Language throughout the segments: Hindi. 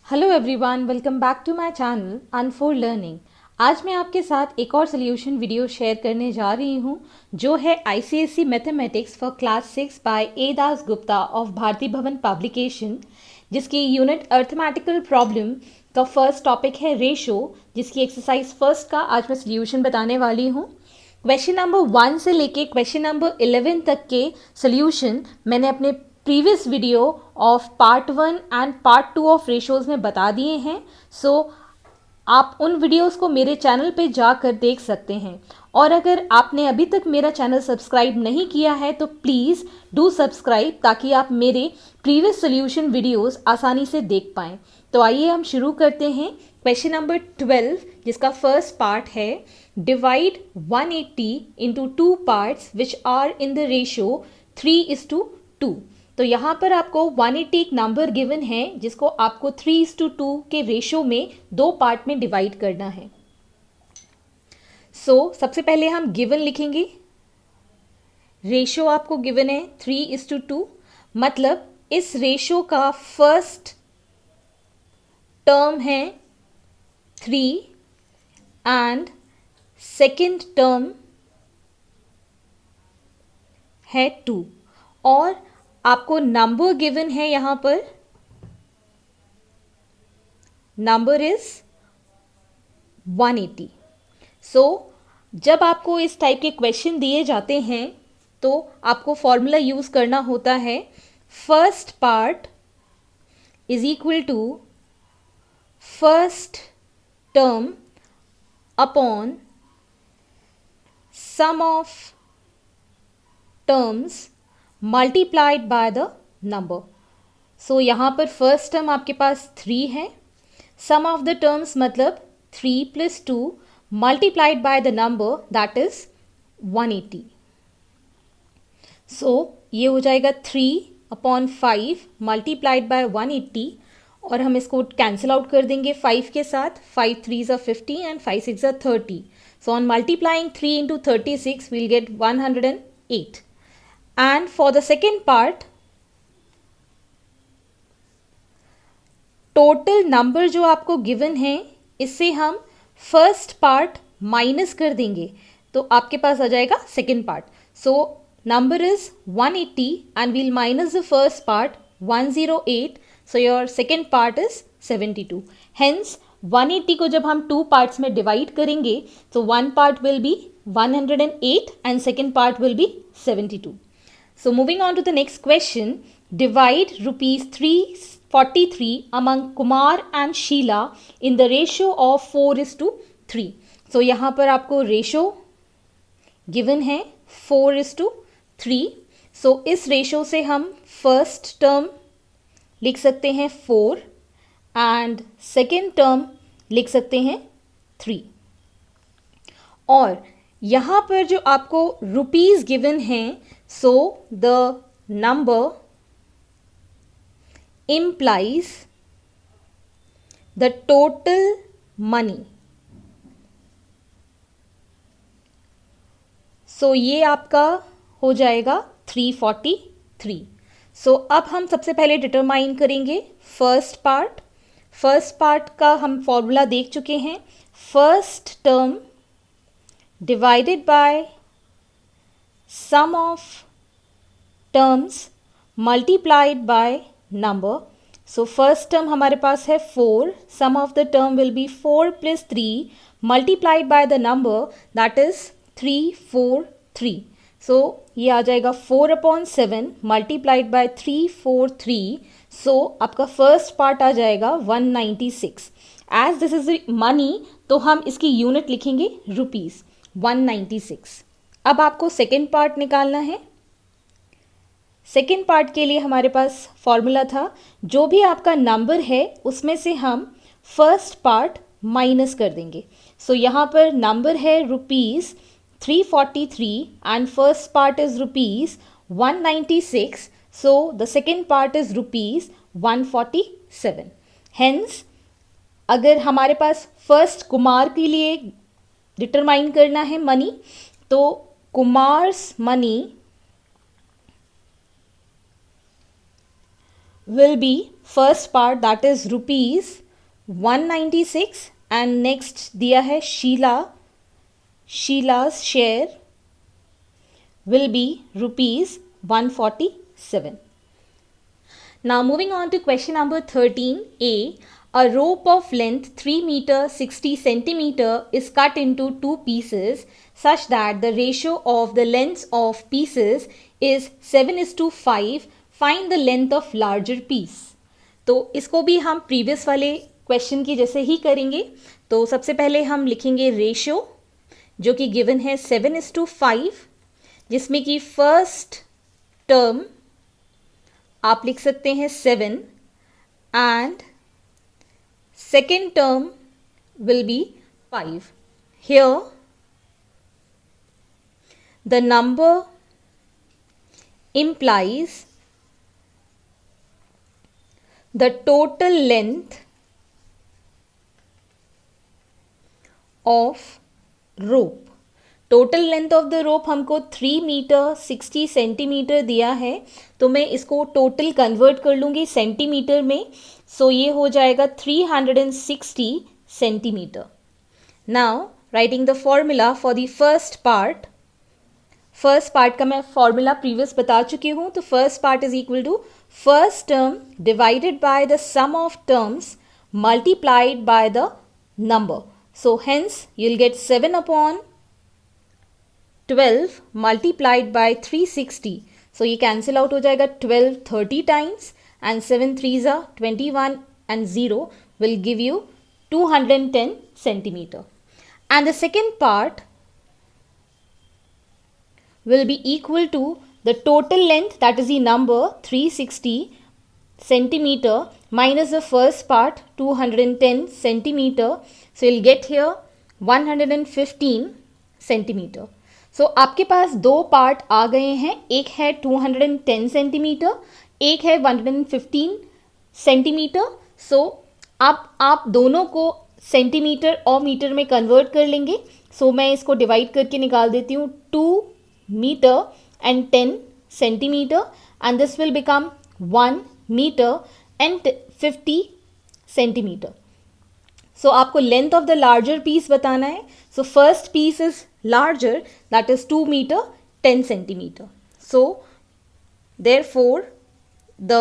Hello everyone, welcome back to my channel Unfold Learning. आज मैं आपके साथ एक और सोल्यूशन वीडियो शेयर करने जा रही हूँ जो है ICSE mathematics for class 6 by A Das Gupta of Bharati Bhawan publication, जिसकी यूनिट अर्थमेटिकल प्रॉब्लम का फर्स्ट टॉपिक है रेशो, जिसकी एक्सरसाइज फर्स्ट का आज मैं सोल्यूशन बताने वाली हूँ। क्वेश्चन नंबर 1 से लेके क्वेश्चन नंबर 11 तक के सोल्यूशन मैंने अपने previous video of part 1 and part 2 of ratios में बता दिए हैं। सो आप उन वीडियोस को मेरे चैनल पे जाकर देख सकते हैं। और अगर आपने अभी तक मेरा चैनल सब्सक्राइब नहीं किया है तो प्लीज़ डू सब्सक्राइब, ताकि आप मेरे प्रीवियस सोल्यूशन वीडियोस आसानी से देख पाएँ। तो आइए हम शुरू करते हैं। क्वेश्चन नंबर 12, जिसका फर्स्ट पार्ट है divide 180 into 2 parts which are in the ratio 3:2। तो यहाँ पर आपको 180 एक नंबर गिवन है जिसको आपको 3:2 के रेशो में 2 पार्ट में डिवाइड करना है। सबसे पहले हम गिवन लिखेंगे। रेशो आपको गिवन है 3:2, मतलब इस रेशो का फर्स्ट टर्म है 3 एंड सेकेंड टर्म है 2, और आपको नंबर गिवन है यहां पर, नंबर इज 180। जब आपको इस टाइप के क्वेश्चन दिए जाते हैं तो आपको फॉर्मूला यूज करना होता है first part is equal to first term upon sum of terms multiplied by the number. यहाँ पर फर्स्ट टर्म आपके पास 3 है, सम ऑफ द टर्म्स मतलब 3 + 2 multiplied by the number that is 180। ये हो जाएगा 3/5 मल्टीप्लाइड बाय 180, और हम इसको कैंसिल आउट कर देंगे 5 के साथ। 5 3s are 50 and 5 6s are 30। On multiplying 3 into 36 we'll get 108। And for the second part, total number जो आपको गिवन है इससे हम फर्स्ट पार्ट माइनस कर देंगे तो आपके पास आ जाएगा second part. Number is 180 and we'll minus the first part 108, so your second part is 72। Hence 180 को जब हम 2 पार्ट्स में डिवाइड करेंगे तो 1 part will be 108 and second part will be 72। So moving on to the next question, divide rupees 343 among Kumar and Sheila in the ratio of 4:3। यहाँ पर आपको रेशो गिवन है 4:3। इस रेशो से हम फर्स्ट टर्म लिख सकते हैं 4 एंड सेकेंड टर्म लिख सकते हैं 3। और यहाँ पर जो आपको रुपीस गिवन हैं, the number implies the total money। ये आपका हो जाएगा 343। अब हम सबसे पहले डिटरमाइन करेंगे फर्स्ट पार्ट का हम फॉर्मूला देख चुके हैं। First term divided bye sum of terms multiplied by number। First term हमारे पास है 4, sum of the term will be 4 + 3 multiplied by the number that is 343। ये आ जाएगा 4/7 multiplied by 343। आपका फर्स्ट पार्ट आ जाएगा 196। एज दिस इज मनी तो हम इसकी यूनिट लिखेंगे रुपीस 196। अब आपको सेकेंड पार्ट निकालना है। सेकेंड पार्ट के लिए हमारे पास फॉर्मूला था, जो भी आपका नंबर है उसमें से हम फर्स्ट पार्ट माइनस कर देंगे। यहाँ पर नंबर है rupees 343 and first part is rupees 196, the second part is rupees 147। Hence अगर हमारे पास फर्स्ट कुमार के लिए डिटरमाइन करना है मनी, तो Kumars money will be first part, that is rupees 196, and next दिया है Sheila's share will be rupees 147. Now moving on to question number 13a. A rope of length 3 meter 60 centimeter is cut into two pieces such that the ratio of the lengths of pieces is 7:5. Find the length of larger piece. तो इसको भी हम प्रीवियस वाले क्वेश्चन की जैसे ही करेंगे. तो सबसे पहले हम लिखेंगे रेशियो जो कि गिवन है 7:5, जिसमें कि फर्स्ट टर्म आप लिख सकते हैं 7 and second term will be 5. Here the number implies the total length of rope. Total length of the rope हमको 3 मीटर 60 सेंटीमीटर दिया है, तो मैं इसको टोटल कन्वर्ट कर लूँगी सेंटीमीटर में. सो ये हो जाएगा 360 centimetre. Now writing the formula for the first part. First part का मैं फॉर्मूला प्रीवियस बता चुकी हूँ. तो first part is equal to first term divided by the sum of terms multiplied by the number. So hence you will get 7/12 multiplied by 360. So ये cancel out हो जाएगा 12 30 times and 7 3s are 21 and 0 will give you 210 centimeter. And the second part will be equal to the total length, that is the number 360 centimeter minus the first part 210 centimeter. So you'll get here 115 centimeter. सो आपके पास दो पार्ट आ गए हैं. एक है 210 सेंटीमीटर, एक है 115 सेंटीमीटर. सो आप दोनों को सेंटीमीटर और मीटर में कन्वर्ट कर लेंगे. सो मैं इसको डिवाइड करके निकाल देती हूँ. 2 metre and 10 centimetre and this will become 1 metre and 50 centimetre. So आपको length of the larger piece बताना है. So first piece is larger, that is 2 meter 10 centimeter. So therefore the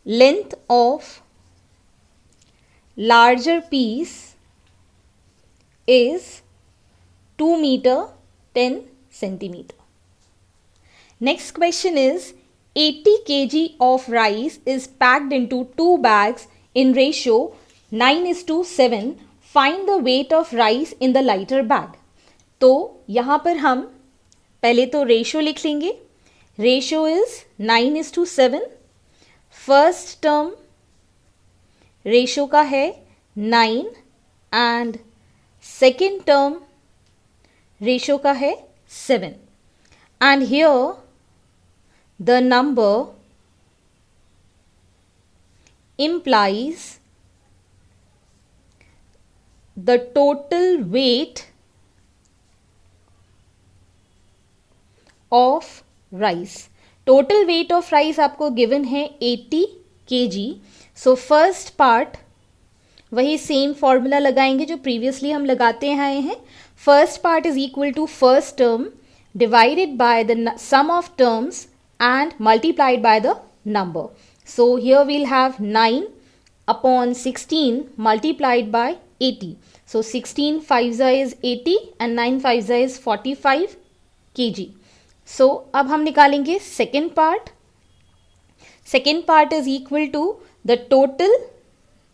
length of larger piece is 2 meter 10 centimeter. Next question is 80 kg of rice is packed into 2 bags in ratio 9:7. Find the weight of rice in the lighter bag. तो यहाँ पर हम पहले तो रेशियो लिख लेंगे. Ratio is 9:7. First term ratio का है 9 एंड सेकेंड टर्म रेशियो का है 7. And here the number implies the total weight of rice. Total weight of rice आपको given है 80 kg. So first part वही सेम फॉर्मूला लगाएंगे जो प्रीवियसली हम लगाते आए हैं. First part is equal to first term divided by the sum of terms and multiplied by the number. So here we'll have 9 upon 16 multiplied by 80. So 16 5s is 80 and 9 5s is 45 kg. So अब हम निकालेंगे second part. Second part is equal to the total,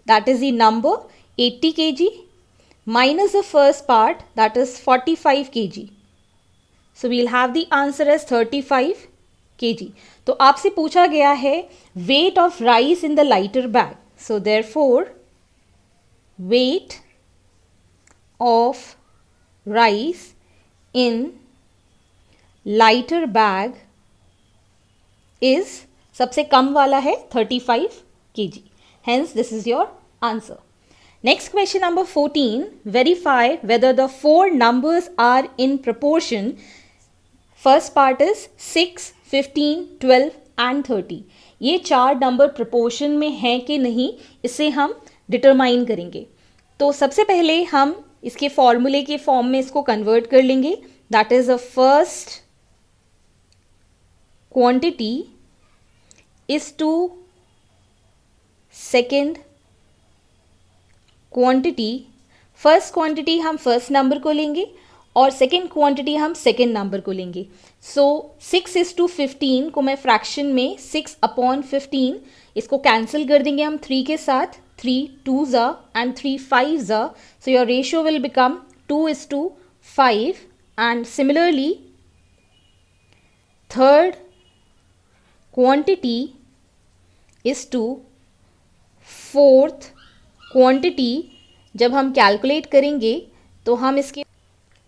that is the number 80 kg minus the first part, that is 45 kg. So we'll have the answer as 35 kg. तो आपसे पूछा गया है weight of rice in the lighter bag. So therefore weight of rice in lighter bag is सबसे कम वाला है 35 kg. Hence this is your answer. Next question number 14. Verify whether the four numbers are in proportion. First part is 6, 15, 12, and 30। ये 4 नंबर प्रोपोर्शन में हैं कि नहीं, इसे हम डिटरमाइन करेंगे। तो सबसे पहले हम इसके फॉर्मूले के फॉर्म में इसको कन्वर्ट कर लेंगे। That is a first quantity is to second quantity. First quantity हम फर्स्ट नंबर को लेंगे और सेकेंड क्वांटिटी हम सेकेंड नंबर को लेंगे। सो 6:15 को मैं फ्रैक्शन में 6/15 इसको कैंसिल कर देंगे हम 3 के साथ। 3 2s and 3 5s, so your ratio will become 2:5. And similarly, third quantity is to fourth quantity। जब हम कैलकुलेट करेंगे तो हम इसके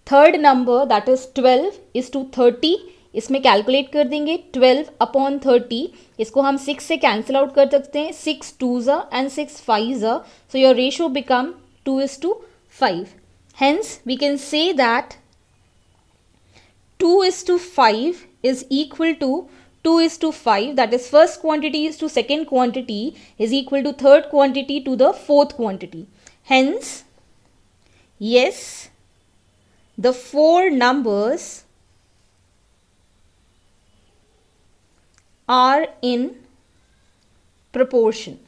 थर्ड नंबर दैट इज 12:30 इसमें कैलकुलेट कर देंगे। 12/30 इसको हम 6 से कैंसिल आउट कर सकते हैं। 6 2s and 6 5s, so your ratio become 2:5. Hence we can say that 2:5 is equal to 2:5, that is first quantity is to second quantity is equal to third quantity to the fourth quantity. Hence, yes, the 4 numbers are in proportion.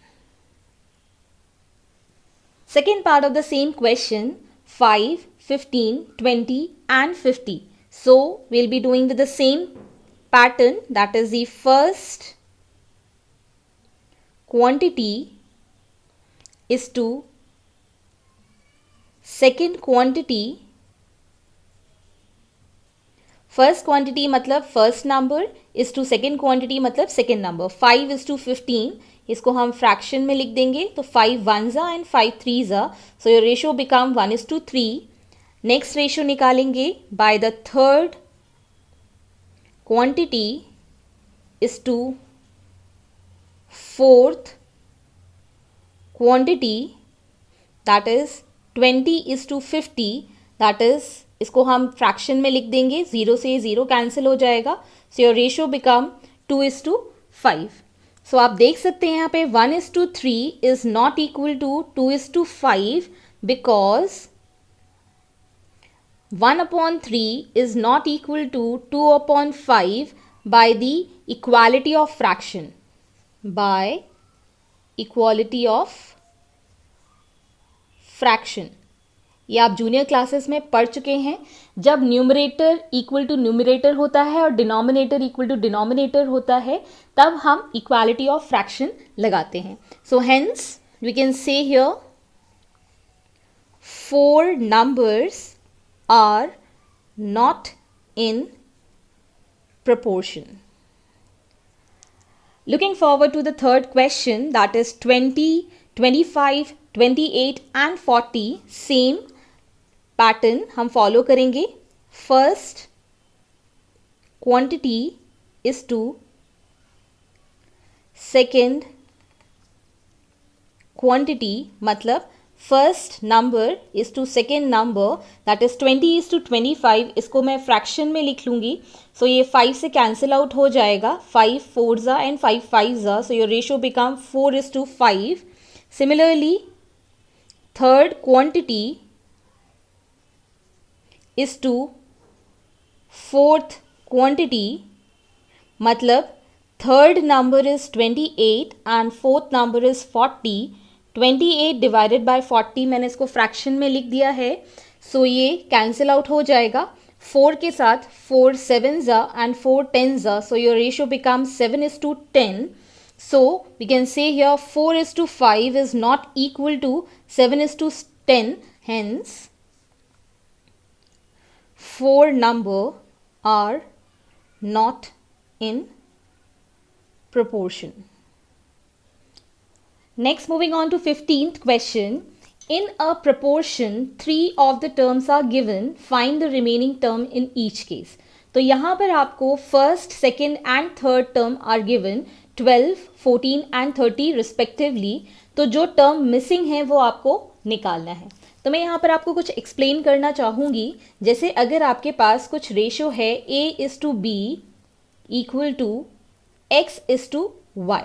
Second part of the same question, 5, 15, 20 and 50. So, we'll be doing with the same pattern, that is the first quantity is to second quantity। First quantity मतलब first number, is to second quantity मतलब सेकेंड नंबर। 5:15 इसको हम फ्रैक्शन में लिख देंगे तो 5 1s and 5 3s, so your ratio become 1:3। Next ratio निकालेंगे by the third quantity is to fourth quantity, that is 20:50, that is इसको हम फ्रैक्शन में लिख देंगे, 0 से 0 कैंसिल हो जाएगा। So your ratio become 2:5। So आप देख सकते हैं यहाँ पे 1:3 is not equal to 2:5 because 1/3 is not equal to 2/5 by the equality of fraction, by equality of fraction। ये आप जूनियर क्लासेस में पढ़ चुके हैं। जब न्यूमरेटर इक्वल टू न्यूमरेटर होता है और डिनोमिनेटर इक्वल टू डिनोमिनेटर होता है तब हम इक्वालिटी ऑफ फ्रैक्शन लगाते हैं। So hence we can say here 4 numbers are not in proportion. Looking forward to the third question, that is 20, 25, 28 and 40. Same pattern हम follow करेंगे। First quantity is to second quantity मतलब first number is to second number, that is 20:25। इसको मैं फ्रैक्शन में लिख लूंगी। सो ये 5 से कैंसिल आउट हो जाएगा। 5 4s and 5 5s, so your ratio become 4:5। Similarly third quantity is to fourth quantity, मतलब third number is 28 and fourth number is 40। 28 divided by 40 मैंने इसको फ्रैक्शन में लिख दिया है। सो ये कैंसिल आउट हो जाएगा 4 के साथ। 4 7s and 4 10s, so your ratio become 7:10। So we can say here 4:5 is not equal to 7:10। Hence 4 number are not in proportion. Next, moving on to 15th question. In a proportion, 3 of the terms are given. Find the remaining term in each case. तो यहाँ पर आपको first, second and third term are given 12, 14 and 30 respectively. तो जो टर्म मिसिंग है वो आपको निकालना है। तो मैं यहाँ पर आपको कुछ एक्सप्लेन करना चाहूँगी। जैसे अगर आपके पास कुछ रेशियो है A is to B equal to x is to y।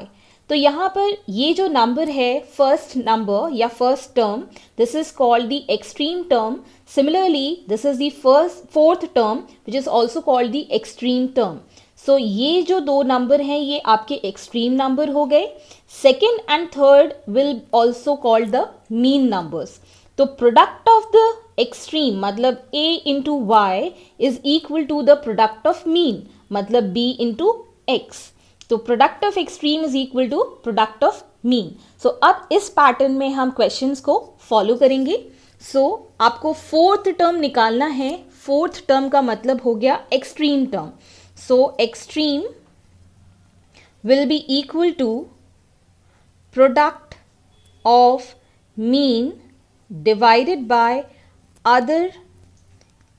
तो यहाँ पर ये जो नंबर है फर्स्ट नंबर या first term, this is called the extreme term. Similarly this is the fourth term which is also called the extreme term. So ये जो दो नंबर हैं ये आपके एक्सट्रीम नंबर हो गए। Second and third will also called the mean numbers. तो प्रोडक्ट ऑफ द एक्सट्रीम मतलब a into y is equal to the product of mean मतलब b इंटू x। तो product of extreme is equal to product of mean. So अब इस पैटर्न में हम क्वेश्चंस को फॉलो करेंगे। सो आपको फोर्थ टर्म निकालना है। फोर्थ टर्म का मतलब हो गया extreme term. So extreme will be equal to product of mean divided by other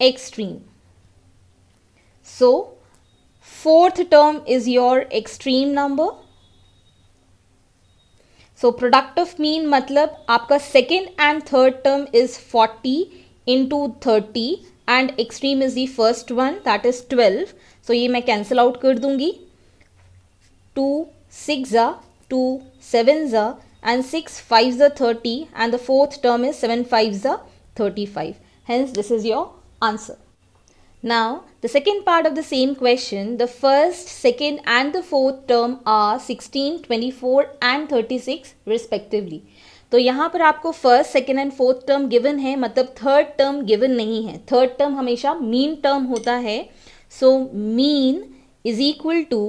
extreme. So fourth term is your extreme number. So product of mean मतलब आपका second and third term is 40 into 30 and extreme is the first one that is 12. So ये मैं cancel out कर दूंगी। 2 6 2 7 and 6 5s are 30 and the fourth term is 7 5s are 35. Hence this is your answer. Now the second part of the same question, the first, second and the fourth term are 16, 24 and 36 respectively. तो यहाँ पर आपको first, second and fourth term given है, मतलब थर्ड टर्म गिवन नहीं है। थर्ड टर्म हमेशा मीन टर्म होता है। So mean is equal to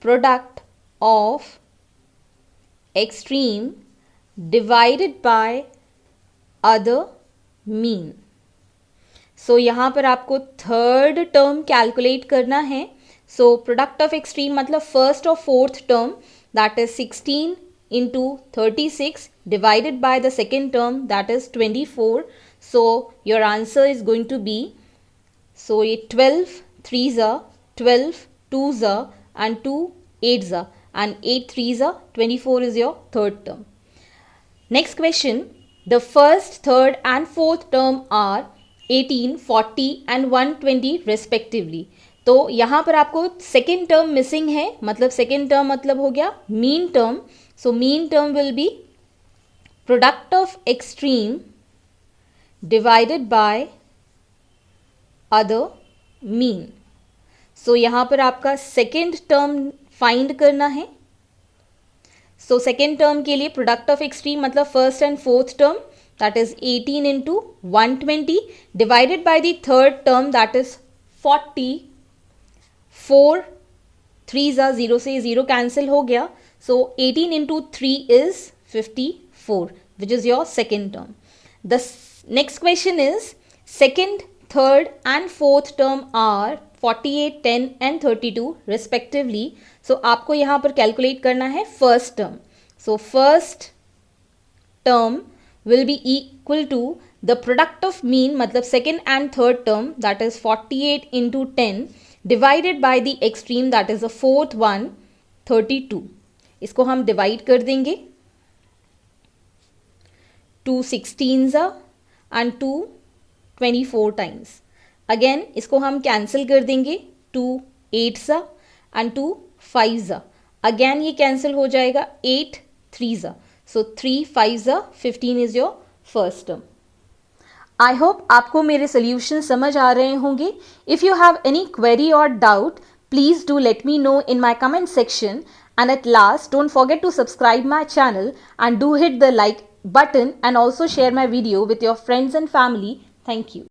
product of extreme divided by other mean. So यहाँ पर आपको थर्ड टर्म कैलकुलेट करना है। सो प्रोडक्ट ऑफ एक्सट्रीम मतलब फर्स्ट और fourth term that is 16 into 36 divided by the second term that is 24. So your answer is going to be, so ये 12 3s are 12, 2s are and 2 8s are and 8 3s are 24 is your third term. Next question, the first, third and fourth term are 18, 40 and 120 respectively. तो यहाँ पर आपको सेकेंड टर्म मिसिंग है, मतलब सेकेंड टर्म मतलब हो गया mean term. So mean term will be product of extreme divided by other mean. So यहाँ पर आपका सेकेंड टर्म फाइंड करना है। सो सेकेंड टर्म के लिए प्रोडक्ट ऑफ एक्सट्रीम मतलब first and fourth term that is 18 into 120 divided by the third term that is 40। 4 3s are 0 से 0 कैंसिल हो गया। So 18 into 3 is 54 which is your second term. The next question is second, third and fourth term are 48, 10 and 32 respectively. So आपको यहाँ पर कैलकुलेट करना है first term. So first term will be equal to the product of mean मतलब second and third term that is 48 into 10 divided by the extreme that is the fourth one 32. इसको हम डिवाइड कर देंगे। 2 16s and 2 24 टाइम्स। अगेन इसको हम कैंसिल कर देंगे। 2 8s and 2 5s। अगेन ये कैंसिल हो जाएगा। 8 3s। So 3 5s 15 is your first term. I hope आपको मेरे सोल्यूशन समझ आ रहे होंगे। If you have any query or doubt please do let me know in my comment section. And at last, don't forget to subscribe my channel and do hit the like button and also share my video with your friends and family. Thank you.